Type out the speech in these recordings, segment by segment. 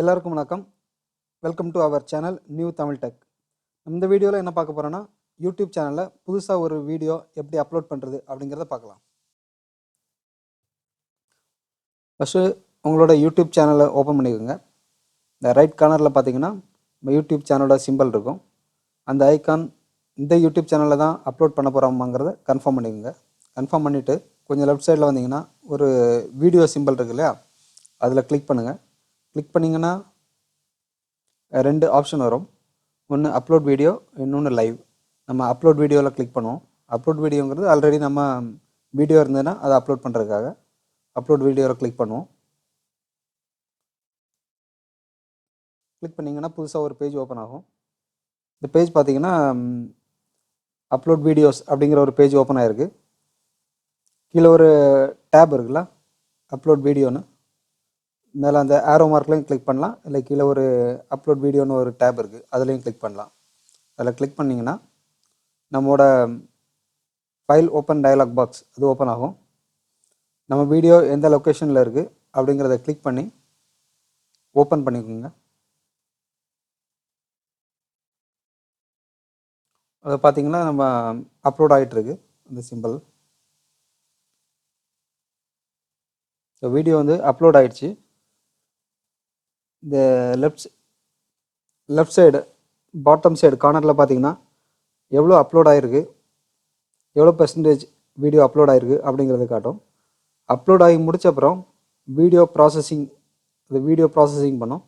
எல்லாருக்கும் வணக்கம். Welcome to our channel new Tamil tech. இந்த வீடியோவில் என்ன பார்க்க போகிறோன்னா, யூடியூப் சேனலில் புதுசாக ஒரு வீடியோ எப்படி அப்லோட் பண்ணுறது அப்படிங்கிறத பார்க்கலாம். ஃபஸ்ட்டு உங்களோட யூடியூப் சேனலை ஓப்பன் பண்ணிக்கோங்க. இந்த ரைட் கார்னரில் பார்த்தீங்கன்னா நம்ம யூடியூப் சேனலோட சிம்பிள் இருக்கும். அந்த ஐக்கான் இந்த யூடியூப் சேனலில் தான் அப்லோட் பண்ண போகிறோமாங்கிறத கன்ஃபார்ம் பண்ணிக்கோங்க. கன்ஃபார்ம் பண்ணிவிட்டு கொஞ்சம் லெஃப்ட் சைடில் வந்தீங்கன்னா ஒரு வீடியோ சிம்பிள் இருக்கு இல்லையா, அதில் கிளிக் பண்ணுங்கள். கிளிக் பண்ணிங்கன்னா ரெண்டு ஆப்ஷன் வரும். ஒன்று அப்லோட் வீடியோ, இன்னொன்று லைவ். நம்ம அப்லோட் வீடியோவில் கிளிக் பண்ணுவோம். அப்லோட் வீடியோங்கிறது ஆல்ரெடி நம்ம வீடியோ இருந்ததுன்னா அதை அப்லோட் பண்ணுறதுக்காக அப்லோட் வீடியோவில் கிளிக் பண்ணுவோம். கிளிக் பண்ணிங்கன்னா புதுசாக ஒரு பேஜ் ஓப்பன் ஆகும். இந்த பேஜ் பார்த்தீங்கன்னா அப்லோட் வீடியோஸ் அப்படிங்கிற ஒரு பேஜ் ஓப்பன் ஆகிருக்கு. கீழே ஒரு டேப் இருக்குல்ல, அப்லோட் வீடியோன்னு, மேலே அந்த ஆரோ மார்க்லையும் கிளிக் பண்ணலாம். இல்லை கீழே ஒரு அப்லோட் வீடியோன்னு ஒரு டேப் இருக்குது, அதுலேயும் கிளிக் பண்ணலாம். அதில் கிளிக் பண்ணிங்கன்னா நம்மளோட ஃபைல் ஓப்பன் டயலாக் பாக்ஸ் அது ஓப்பன் ஆகும். நம்ம வீடியோ எந்த லொக்கேஷனில் இருக்குது அப்படிங்கிறத கிளிக் பண்ணி ஓப்பன் பண்ணிக்கோங்க. அதை பார்த்தீங்கன்னா நம்ம அப்லோட் ஆகிட்டுருக்கு இந்த சிம்பிள். இந்த வீடியோ வந்து அப்லோட் ஆகிடுச்சு. இந்த லெஃப்ட் சைடு பாட்டம் சைடு கார்னரில் பார்த்தீங்கன்னா எவ்வளோ அப்லோட் ஆகிருக்கு, எவ்வளோ பெர்சன்டேஜ் வீடியோ அப்லோட் ஆகிருக்கு அப்படிங்கிறத காட்டும். அப்லோட் ஆகி முடிச்ச அப்புறம் வீடியோ ப்ராசஸிங் பண்ணும்.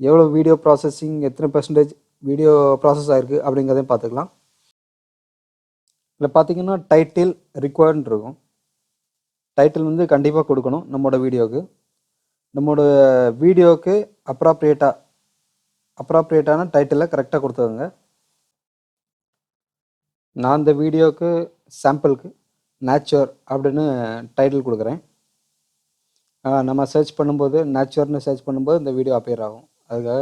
எவ்வளோ வீடியோ ப்ராசஸிங், எத்தனை பெர்சன்டேஜ் வீடியோ ப்ராசஸ் ஆகிருக்கு அப்படிங்கிறதையும் பார்த்துக்கலாம். இதில் பார்த்தீங்கன்னா டைட்டில் ரிக்வயர்டுன்னு இருக்கும். டைட்டில் வந்து கண்டிப்பாக கொடுக்கணும். நம்மளோட வீடியோவுக்கு அப்ராப்ரியேட்டான டைட்டிலை கரெக்டாக கொடுத்துக்கோங்க. நான் இந்த வீடியோவுக்கு சாம்பிளுக்கு நேச்சுர் அப்படின்னு டைட்டில் கொடுக்குறேன். நம்ம சர்ச் பண்ணும்போது நேச்சுரல்னு சர்ச் பண்ணும்போது இந்த வீடியோ அப்பியர் ஆகும். அதுக்காக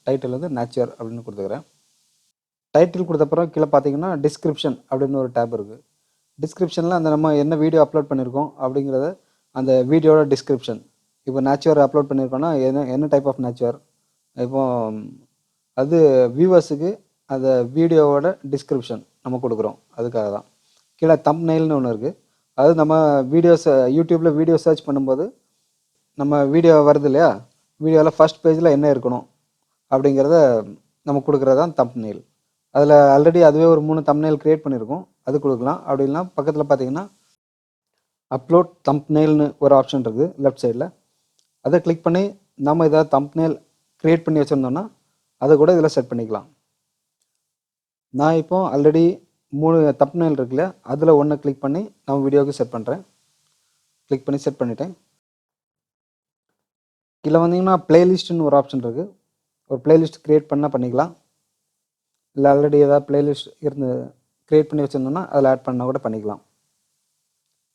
டைட்டில் வந்து நேச்சுர் அப்படின்னு கொடுத்துக்கிறேன். டைட்டில் கொடுத்தப்பறம் கீழே பார்த்தீங்கன்னா டிஸ்கிரிப்ஷன் அப்படின்னு ஒரு டேப் இருக்குது. டிஸ்கிரிப்ஷனில் அந்த நம்ம என்ன வீடியோ அப்லோட் பண்ணியிருக்கோம் அப்படிங்கிறத, அந்த வீடியோட டிஸ்கிரிப்ஷன். இப்போ நேச்சுர் அப்லோட் பண்ணியிருக்கோன்னா என்ன டைப் ஆஃப் நேச்சுர், இப்போ அது வியூவர்ஸுக்கு அந்த வீடியோவோட டிஸ்கிரிப்ஷன் நம்ம கொடுக்குறோம். அதுக்காக தான். கீழே தம்ப்நெயில்னு ஒன்று இருக்குது. அது நம்ம யூடியூப்பில் வீடியோ சர்ச் பண்ணும்போது நம்ம வீடியோ வருது இல்லையா, வீடியோவில் ஃபஸ்ட் பேஜில் என்ன இருக்கணும் அப்படிங்கிறத நம்ம கொடுக்குறது தான் தம்ப்நெயில். அதில் ஆல்ரெடி அதுவே ஒரு 3 தம்ப்நெயில் க்ரியேட் பண்ணியிருக்கோம், அது கொடுக்கலாம். அப்படி இல்லைனா பக்கத்தில் பார்த்தீங்கன்னா அப்லோட் தம்ப்நெயில்னு ஒரு ஆப்ஷன் இருக்குது லெஃப்ட் சைடில். அதை கிளிக் பண்ணி நம்ம ஏதாவது தம்ப்நெயில் க்ரியேட் பண்ணி வச்சுருந்தோம்னா அதை கூட இதில் செட் பண்ணிக்கலாம். நான் இப்போ ஆல்ரெடி 3 தம்ப்நெயில் இருக்குல்ல, அதில் ஒன்று கிளிக் பண்ணி நம்ம வீடியோவுக்கு செட் பண்ணுறேன். கிளிக் பண்ணி செட் பண்ணிட்டேன். கீழே வந்தீங்கன்னா பிளேலிஸ்ட்டுன்னு ஒரு ஆப்ஷன் இருக்குது. ஒரு பிளேலிஸ்ட் க்ரியேட் பண்ணால் பண்ணிக்கலாம். இல்லை ஆல்ரெடி ஏதாவது பிளேலிஸ்ட் க்ரியேட் பண்ணி வச்சுருந்தோம்னா அதில் ஆட் பண்ணால் கூட பண்ணிக்கலாம்.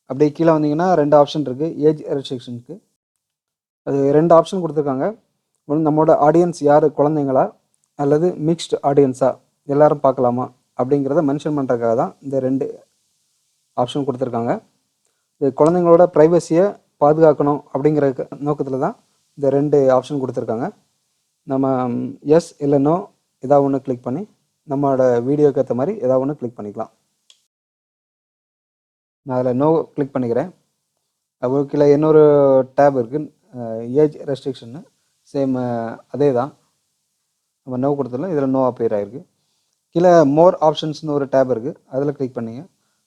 அப்படியே கீழே வந்தீங்கன்னா 2 ஆப்ஷன் இருக்குது ஏஜ் ரெஸ்ட்ரிக்ஷனுக்கு. அது 2 ஆப்ஷன் கொடுத்துருக்காங்க. ஒன்று நம்மளோட ஆடியன்ஸ் யார், குழந்தைங்களா அல்லது மிக்ஸ்டு ஆடியன்ஸா, எல்லோரும் பார்க்கலாமா அப்படிங்கிறத மென்ஷன் பண்ணுறதுக்காக தான் இந்த 2 ஆப்ஷன் கொடுத்துருக்காங்க. இது குழந்தைங்களோட ப்ரைவசியை பாதுகாக்கணும் அப்படிங்கிற நோக்கத்தில் தான் இந்த 2 ஆப்ஷன் கொடுத்துருக்காங்க. நம்ம எஸ் இல்லை நோ ஏதாவது ஒன்று கிளிக் பண்ணி நம்மளோட வீடியோக்கு ஏற்ற மாதிரி ஏதாவது ஒன்று கிளிக் பண்ணிக்கலாம். நான் அதில் நோ கிளிக் பண்ணிக்கிறேன். அப்போ கீழே இன்னொரு டேப் இருக்குது, ஏஜ் ரெஸ்ட்ரிக்ஷன்னு. சேம் அதே தான். நம்ம நோ கொடுத்துடலாம். இதில் நோ அப்பியர் ஆகிருக்கு. கீழே மோர் ஆப்ஷன்ஸ்னு ஒரு டேப் இருக்குது, அதில் கிளிக் பண்ணிங்க.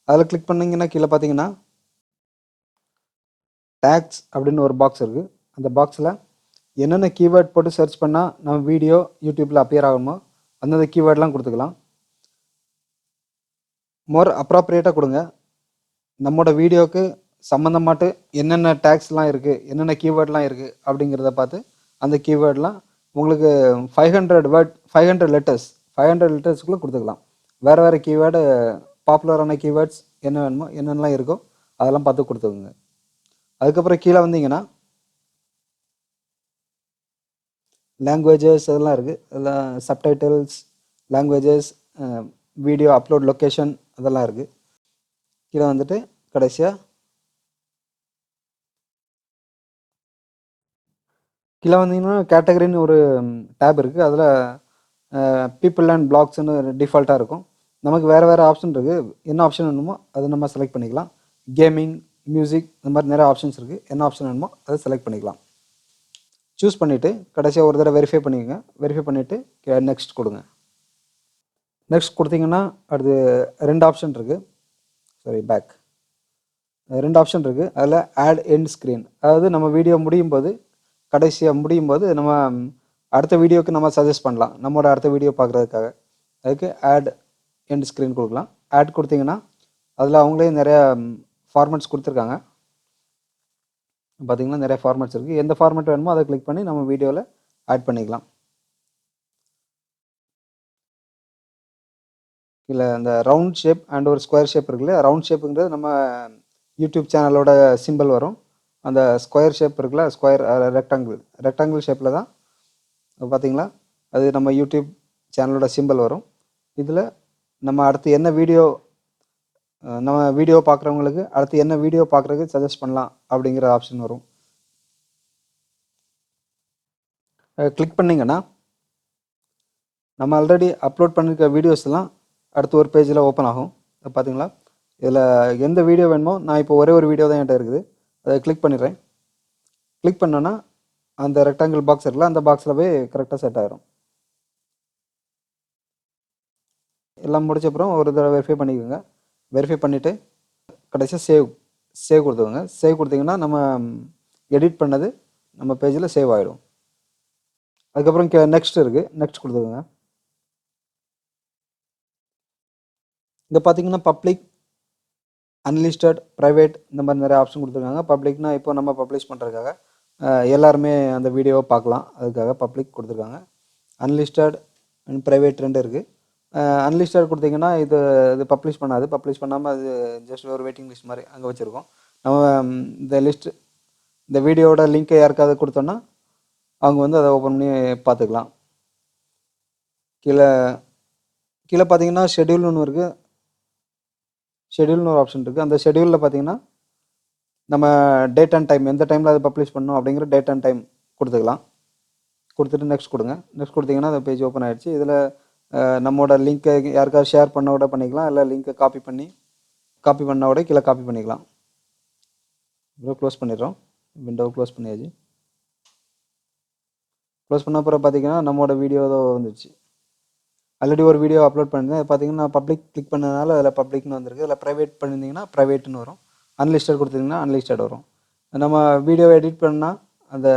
அதில் கிளிக் பண்ணிங்கன்னா கீழே பார்த்தீங்கன்னா டேக்ஸ் அப்படின்னு ஒரு பாக்ஸ் இருக்குது. அந்த பாக்ஸில் என்னென்ன கீவேர்ட் போட்டு சர்ச் பண்ணால் நம்ம வீடியோ யூடியூப்பில் அப்பியர் ஆகுமோ அந்தந்த கீவேர்ட்லாம் கொடுத்துக்கலாம். மோர் அப்ராப்ரியேட்டாக கொடுங்க. நம்மளோட வீடியோவுக்கு சம்மந்தமாட்டு என்னென்ன டேக்ஸ்லாம் இருக்குது, என்னென்ன கீவேர்ட்லாம் இருக்குது அப்படிங்கிறத பார்த்து அந்த கீவேர்ட்லாம் உங்களுக்கு 500 லெட்டர்ஸ்க்குள்ளே கொடுத்துக்கலாம். வேறு கீவேர்டு, பாப்புலரான கீவேர்ட்ஸ் என்ன வேணுமோ, என்னென்னலாம் இருக்கோ அதெல்லாம் பார்த்து கொடுத்துக்குங்க. அதுக்கப்புறம் கீழே வந்தீங்கன்னா லாங்குவேஜஸ் அதெல்லாம் இருக்குது. அதெல்லாம் subtitles, languages, video upload location அதெல்லாம் இருக்குது. கீழே வந்துட்டு கடைசியாக கீழே வந்தீங்கன்னா கேட்டகரின்னு ஒரு டேப் இருக்குது. அதில் பீப்புள் அண்ட் பிளாக்ஸ்னு டிஃபால்ட்டாக இருக்கும். நமக்கு வேறு ஆப்ஷன் இருக்குது. என்ன ஆப்ஷன் வேணுமோ அதை நம்ம செலக்ட் பண்ணிக்கலாம். கேமிங், மியூசிக் இந்த மாதிரி நிறைய ஆப்ஷன்ஸ் இருக்குது. என்ன ஆப்ஷன் வேணுமோ அதை செலக்ட் பண்ணிக்கலாம். சூஸ் பண்ணிவிட்டு கடைசியாக ஒரு தடவை வெரிஃபை பண்ணிக்கோங்க. வெரிஃபை பண்ணிவிட்டு நெக்ஸ்ட் கொடுங்க. நெக்ஸ்ட் கொடுத்தீங்கன்னா அடுத்து 2 ஆப்ஷன் இருக்குது. Sorry, back. 2 ஆப்ஷன் இருக்குது. அதில் ஆட் எண்ட் ஸ்க்ரீன், அதாவது நம்ம வீடியோ முடியும் போது, கடைசியாக முடியும் போது நம்ம அடுத்த வீடியோக்கு நம்ம சஜஸ்ட் பண்ணலாம், நம்மளோட அடுத்த வீடியோ பார்க்குறதுக்காக. அதுக்கு ஆட் எண்ட் ஸ்க்ரீன் கொடுக்கலாம். ஆட் கொடுத்தீங்கன்னா அதில் அவங்களே நிறையா ஃபார்மேட்ஸ் கொடுத்துருக்காங்க. பார்த்தீங்கன்னா நிறைய ஃபார்மேட்ஸ் இருக்குது. எந்த ஃபார்மேட் வேணுமோ அதை கிளிக் பண்ணி நம்ம வீடியோவில் ஆட் பண்ணிக்கலாம். இல்லை, அந்த ரவுண்ட் ஷேப் அண்ட் ஒரு ஸ்கொயர் ஷேப் இருக்குல்ல, ரவுண்ட் ஷேப்புங்கிறது நம்ம யூடியூப் சேனலோட சிம்பிள் வரும். அந்த ஸ்கொயர் ஷேப் இருக்குல்ல, ஸ்கொயர் ரெக்டாங்கிள் ஷேப்பில் தான் பார்த்தீங்களா, அது நம்ம யூடியூப் சேனலோட சிம்பிள் வரும். இதில் நம்ம அடுத்து என்ன வீடியோ, நம்ம வீடியோ பார்க்குறவங்களுக்கு அடுத்து என்ன வீடியோ பார்க்குறதுக்கு சஜஸ்ட் பண்ணலாம் அப்படிங்கிற ஆப்ஷன் வரும். கிளிக் பண்ணிங்கன்னா நம்ம ஆல்ரெடி அப்லோட் பண்ணியிருக்க வீடியோஸ்லாம் அடுத்து ஒரு பேஜில் ஓப்பன் ஆகும். பார்த்தீங்களா, இதில் எந்த வீடியோ வேணுமோ, நான் இப்போ ஒரே ஒரு வீடியோ தான் என்கிட்ட இருக்குது, அதை கிளிக் பண்ணிடுறேன். கிளிக் பண்ணோன்னா அந்த ரெக்டாங்கிள் பாக்ஸ் இருக்குல்ல, அந்த பாக்ஸில் போய் கரெக்டாக செட் ஆகிரும். எல்லாம் முடிச்சப்புறம் ஒரு தடவை வெரிஃபை பண்ணிக்கோங்க. வெரிஃபை பண்ணிவிட்டு கடைசியாக சேவ் கொடுத்துக்கோங்க. சேவ் கொடுத்தீங்கன்னா நம்ம எடிட் பண்ணது நம்ம பேஜில் சேவ் ஆகிடும். அதுக்கப்புறம் நெக்ஸ்ட் இருக்குது, நெக்ஸ்ட் கொடுத்துக்கோங்க. இங்கே பார்த்தீங்கன்னா பப்ளிக், அன்லிஸ்டட், ப்ரைவேட் இந்த மாதிரி நிறைய ஆப்ஷன் கொடுத்துருக்காங்க. பப்ளிக்னா இப்போ நம்ம பப்ளிஷ் பண்ணுறதுக்காக எல்லாருமே அந்த வீடியோவை பார்க்கலாம், அதுக்காக பப்ளிக் கொடுத்துருக்காங்க. அன்லிஸ்டட் அண்ட் ப்ரைவேட் 2 இருக்குது. அன்லிஸ்டட் கொடுத்தீங்கன்னா இது பப்ளிஷ் பண்ணாது. பப்ளிஷ் பண்ணாமல் அது ஜஸ்ட் ஒரு வெயிட்டிங் லிஸ்ட் மாதிரி அங்கே வச்சுருக்கோம். நம்ம இந்த வீடியோவோட லிங்க்கை யாருக்காவது கொடுத்தோன்னா அவங்க வந்து அதை ஓப்பன் பண்ணி பார்த்துக்கலாம். கீழே பார்த்தீங்கன்னா ஷெட்யூல்னு ஒன்று இருக்குது. ஷெட்யூல்னு ஒரு ஆப்ஷன் இருக்குது. அந்த ஷெட்யூலில் பார்த்தீங்கன்னா நம்ம டேட் அண்ட் டைம், எந்த டைமில் அதை பப்ளிஷ் பண்ணணும் அப்படிங்கிற டேட் அண்ட் டைம் கொடுத்துக்கலாம். கொடுத்துட்டு நெக்ஸ்ட் கொடுங்க. நெக்ஸ்ட் கொடுத்தீங்கன்னா அந்த பேஜ் ஓப்பன் ஆகிடுச்சு. இதில் நம்மளோட லிங்க்கை யாருக்காவது ஷேர் பண்ண கூட பண்ணிக்கலாம், இல்லை லிங்க்கை காப்பி பண்ண கூட கீழே காப்பி பண்ணிக்கலாம். இவ்வளோ க்ளோஸ் பண்ணிடுறோம். விண்டோவை க்ளோஸ் பண்ணியாச்சு. க்ளோஸ் பண்ண அப்புறம் பார்த்தீங்கன்னா நம்மளோட வீடியோ வந்துடுச்சு. ஆல்ரெடி ஒரு வீடியோ அப்லோட் பண்ணியிருந்தேன். அது பார்த்தீங்கன்னா பப்ளிக் கிளிக் பண்ணதுனால அதில் பப்ளிக்னு வந்திருக்கு. அதில் ப்ரைவேட் பண்ணியிருந்தீங்கன்னா ப்ரைவேட்னு வரும். அன்லிஸ்டட் கொடுத்தீங்கன்னா அன்லிஸ்டட் வரும். நம்ம வீடியோவை எடிட் பண்ணால் அந்த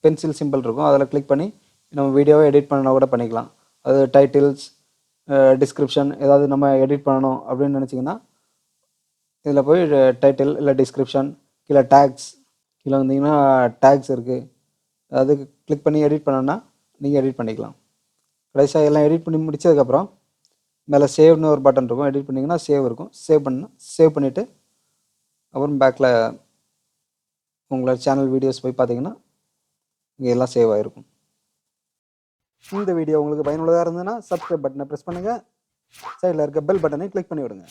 பென்சில் சிம்பிள் இருக்கும், அதில் கிளிக் பண்ணி நம்ம வீடியோவை எடிட் பண்ண கூட பண்ணிக்கலாம். அது டைட்டில்ஸ், டிஸ்கிரிப்ஷன் ஏதாவது நம்ம எடிட் பண்ணணும் அப்படின்னு நினச்சிங்கன்னா இதில் போய் டைட்டில் இல்லை டிஸ்கிரிப்ஷன், கீழே டேக்ஸ், கீழே வந்தீங்கன்னா டேக்ஸ் இருக்குது, அதுக்கு கிளிக் பண்ணி எடிட் பண்ணோன்னா நீங்கள் எடிட் பண்ணிக்கலாம். கடைசியாக எல்லாம் எடிட் பண்ணி முடிச்சதுக்கப்புறம் மேலே சேவ்னு ஒரு பட்டன் இருக்கும், எடிட் பண்ணிங்கன்னா சேவ் இருக்கும். சேவ் பண்ணிவிட்டு அப்புறம் பேக்கில் உங்களோட சேனல் வீடியோஸ் போய் பார்த்தீங்கன்னா இங்கே எல்லாம் சேவ் ஆகிருக்கும். இந்த வீடியோ உங்களுக்கு பயனுள்ளதாக இருந்ததுன்னா சப்ஸ்கிரைப் பட்டனை ப்ரெஸ் பண்ணுங்கள். சைடில் இருக்க பெல் பட்டனை கிளிக் பண்ணி விடுங்க.